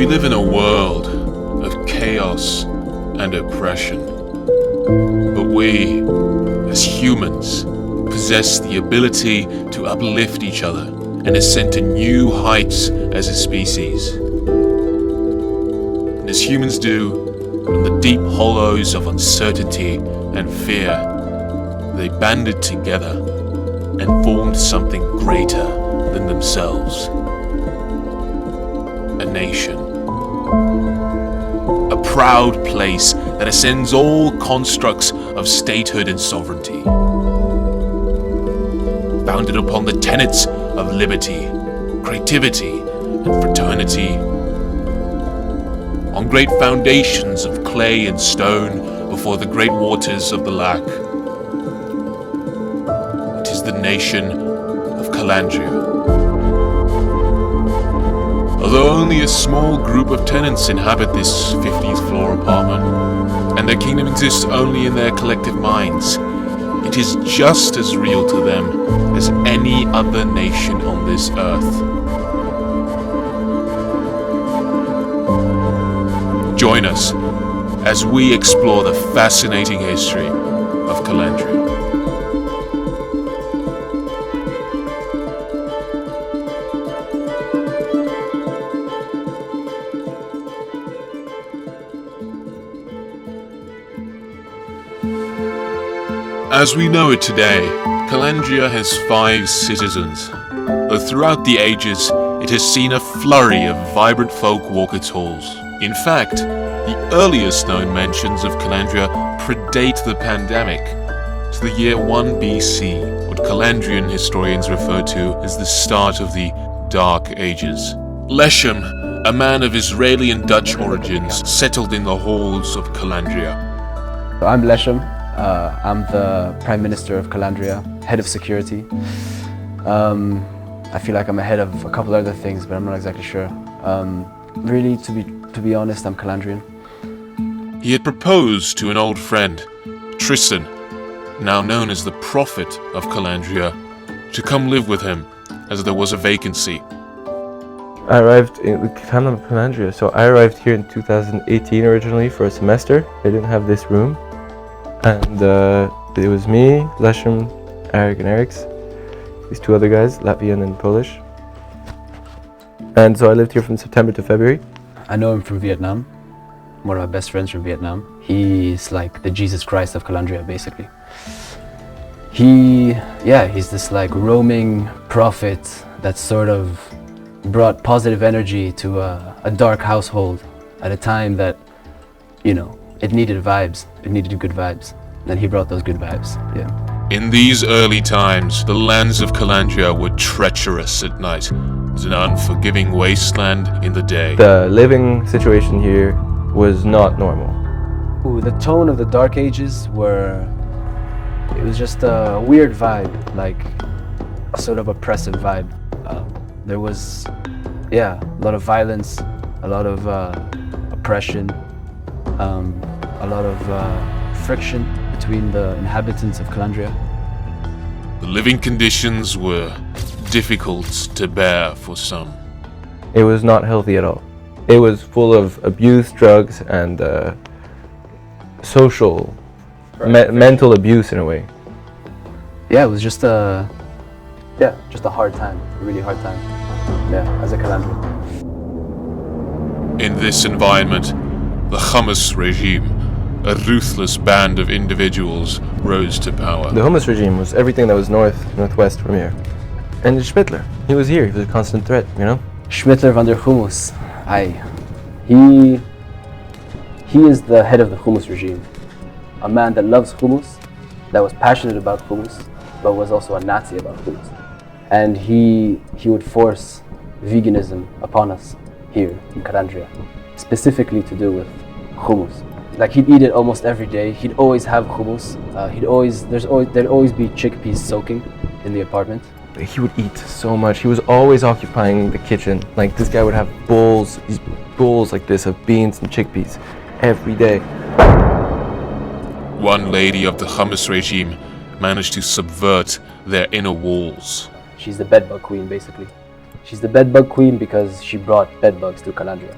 We live in a world of chaos and oppression. But we, as humans, possess the ability to uplift each other and ascend to new heights as a species. And as humans do, from the deep hollows of uncertainty and fear, they banded together and formed something greater than themselves. A nation. A proud place that ascends all constructs of statehood and sovereignty. Founded upon the tenets of liberty, creativity, and fraternity. On great foundations of clay and stone before the great waters of the Lac. It is the nation of Calandria. Although only a small group of tenants inhabit this 50th floor apartment, and their kingdom exists only in their collective minds, it is just as real to them as any other nation on this earth. Join us as we explore the fascinating history of Calandria. As we know it today, Calandria has 5 citizens, though throughout the ages it has seen a flurry of vibrant folk walk its halls. In fact, the earliest known mentions of Calandria predate the pandemic to the year 1 BC, what Calandrian historians refer to as the start of the Dark Ages. Leshem, a man of Israeli and Dutch origins, settled in the halls of Calandria. I'm Leshem. I'm the Prime Minister of Calandria, head of security. I feel like I'm ahead of a couple other things, but I'm not exactly sure. Really, to be honest, I'm Calandrian. He had proposed to an old friend, Tristan, now known as the Prophet of Calandria, to come live with him, as there was a vacancy. I arrived in the town of Calandria, so I arrived here in 2018 originally for a semester. They didn't have this room. And it was me, Leshem, Eric and Eric's, these 2 other guys, Latvian and Polish. And so I lived here from September to February. I know him from Vietnam, one of my best friends from Vietnam. He's like the Jesus Christ of Calandria, basically. He's this like roaming prophet that sort of brought positive energy to a dark household at a time that, you know, it needed vibes. It needed good vibes. And he brought those good vibes, yeah. In these early times, the lands of Calandria were treacherous at night. It was an unforgiving wasteland in the day. The living situation here was not normal. Ooh, the tone of the Dark Ages it was just a weird vibe, like a sort of oppressive vibe. There was, a lot of violence, a lot of oppression, a lot of friction between the inhabitants of Calandria. The living conditions were difficult to bear for some. It was not healthy at all. It was full of abuse, drugs, and social, mental abuse in a way. Yeah, it was just a hard time, a really hard time. Yeah, as a Calandrian. In this environment, the Hummus regime, a ruthless band of individuals, rose to power. The Hummus regime was everything that was northwest from here. And Schmittler, he was here, he was a constant threat, you know? Schmittler van der Hummus, he is the head of the Hummus regime. A man that loves hummus, that was passionate about hummus, but was also a Nazi about hummus. And he would force veganism upon us here in Calandria, specifically to do with hummus. Like he'd eat it almost every day. He'd always have hummus. There'd always be chickpeas soaking in the apartment. He would eat so much. He was always occupying the kitchen. Like this guy would have these bowls like this of beans and chickpeas every day. One lady of the Hummus regime managed to subvert their inner walls. She's the bedbug queen, basically. She's the bedbug queen because she brought bedbugs to Calandria.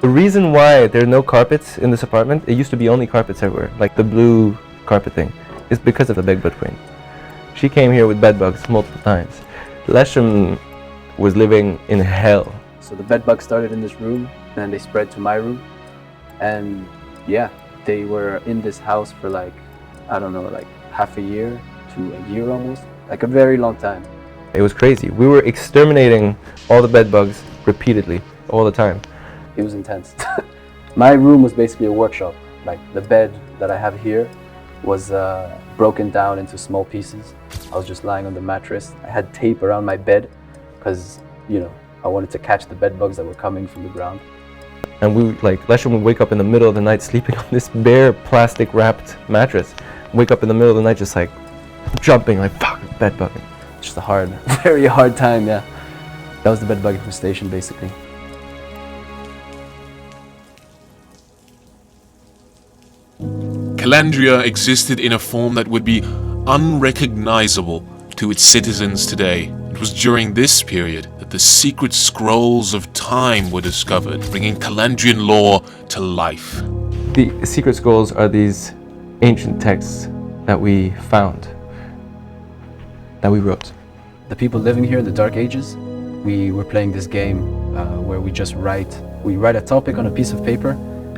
The reason why there are no carpets in this apartment, it used to be only carpets everywhere, like the blue carpet thing, is because of the bed bug queen. She came here with bed bugs multiple times. Leshem was living in hell. So the bed bugs started in this room, then they spread to my room, and yeah, they were in this house for like, I don't know, like half a year to a year almost, like a very long time. It was crazy. We were exterminating all the bed bugs repeatedly, all the time. It was intense. My room was basically a workshop. Like the bed that I have here was broken down into small pieces. I was just lying on the mattress. I had tape around my bed because, you know, I wanted to catch the bed bugs that were coming from the ground. And we, like, Leshem would wake up in the middle of the night sleeping on this bare plastic wrapped mattress. Wake up in the middle of the night just like jumping, like, fuck, bed bugging. Just a hard, very hard time, yeah. That was the bed bug infestation, basically. Calandria existed in a form that would be unrecognizable to its citizens today. It was during this period that the secret scrolls of time were discovered, bringing Calandrian lore to life. The secret scrolls are these ancient texts that we found, that we wrote. The people living here in the Dark Ages, we were playing this game where we write a topic on a piece of paper,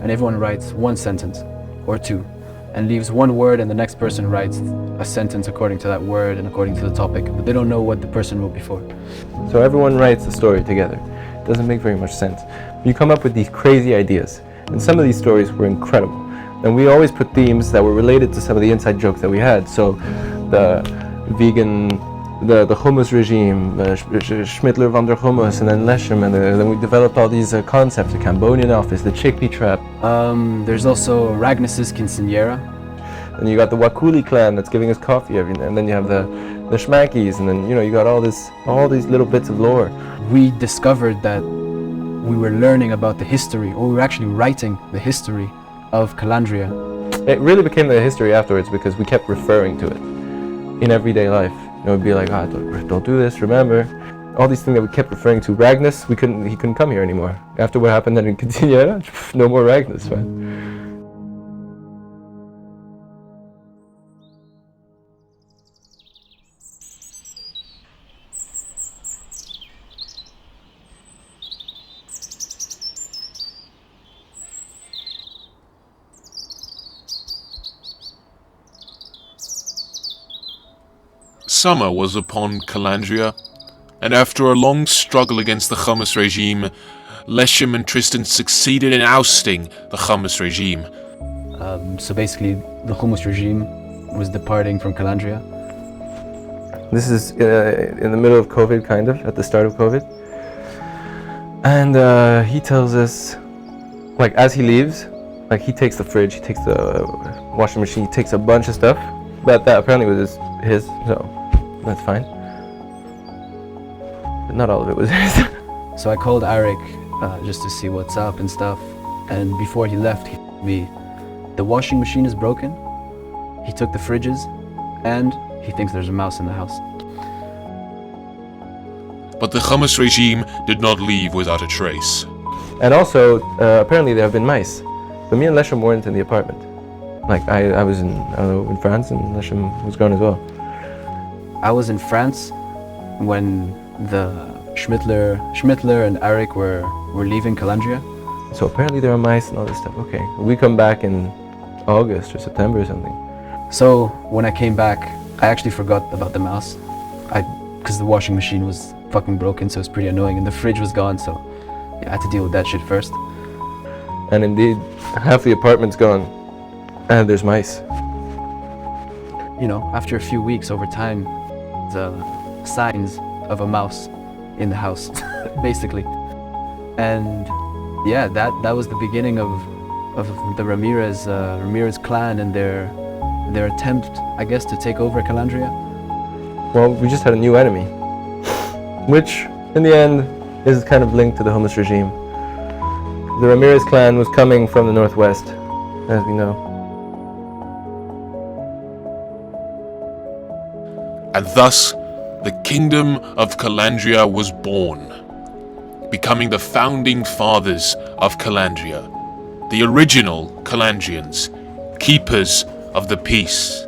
and everyone writes one sentence or two, and leaves one word, and the next person writes a sentence according to that word and according to the topic, but they don't know what the person wrote before. So everyone writes a story together. It doesn't make very much sense. You come up with these crazy ideas, and some of these stories were incredible. And we always put themes that were related to some of the inside jokes that we had. So the vegan, the hummus regime, Schmittler van der Hummus, and then Leshem, and then we developed all these concepts, the Cambodian office, the chickpea trap. There's also Ragnus's quinceañera. And you got the Wakuli clan that's giving us coffee every night, and then you have the Schmackies, and then, you know, you got all these little bits of lore. We discovered that we were learning about the history, or we were actually writing the history of Calandria. It really became the history afterwards because we kept referring to it in everyday life. It would be like, don't do this, remember. All these things that we kept referring to. Ragnus, he couldn't come here anymore. After what happened then in Calandria, no more Ragnus, man. Summer was upon Calandria, and after a long struggle against the Hummus regime, Leshem and Tristan succeeded in ousting the Hummus regime. So basically, the Hummus regime was departing from Calandria. This is in the middle of COVID, kind of, at the start of COVID. And he tells us, like, as he leaves, like, he takes the fridge, he takes the washing machine, he takes a bunch of stuff, but that apparently was his, so that's fine. But not all of it was his. So I called Arik just to see what's up and stuff, and before he left, he told me, the washing machine is broken, he took the fridges, and he thinks there's a mouse in the house. But the Hummus regime did not leave without a trace. And also, apparently there have been mice. But me and Leshem weren't in the apartment. Like, I was in France, and Leshem was gone as well. I was in France when the Schmittler and Arik were leaving Calandria. So apparently there are mice and all this stuff. Okay, we come back in August or September or something. So when I came back, I actually forgot about the mouse. Because the washing machine was fucking broken, so it was pretty annoying, and the fridge was gone, so yeah, I had to deal with that shit first. And indeed, half the apartment's gone, and there's mice. You know, after a few weeks, over time, the signs of a mouse in the house, basically. And yeah, that was the beginning of the Ramirez clan and their attempt, I guess, to take over Calandria. Well, we just had a new enemy, which, in the end, is kind of linked to the Hummus regime. The Ramirez clan was coming from the northwest, as we know. And thus, the kingdom of Calandria was born. becoming the founding fathers of Calandria, the original Calandrians, keepers of the peace.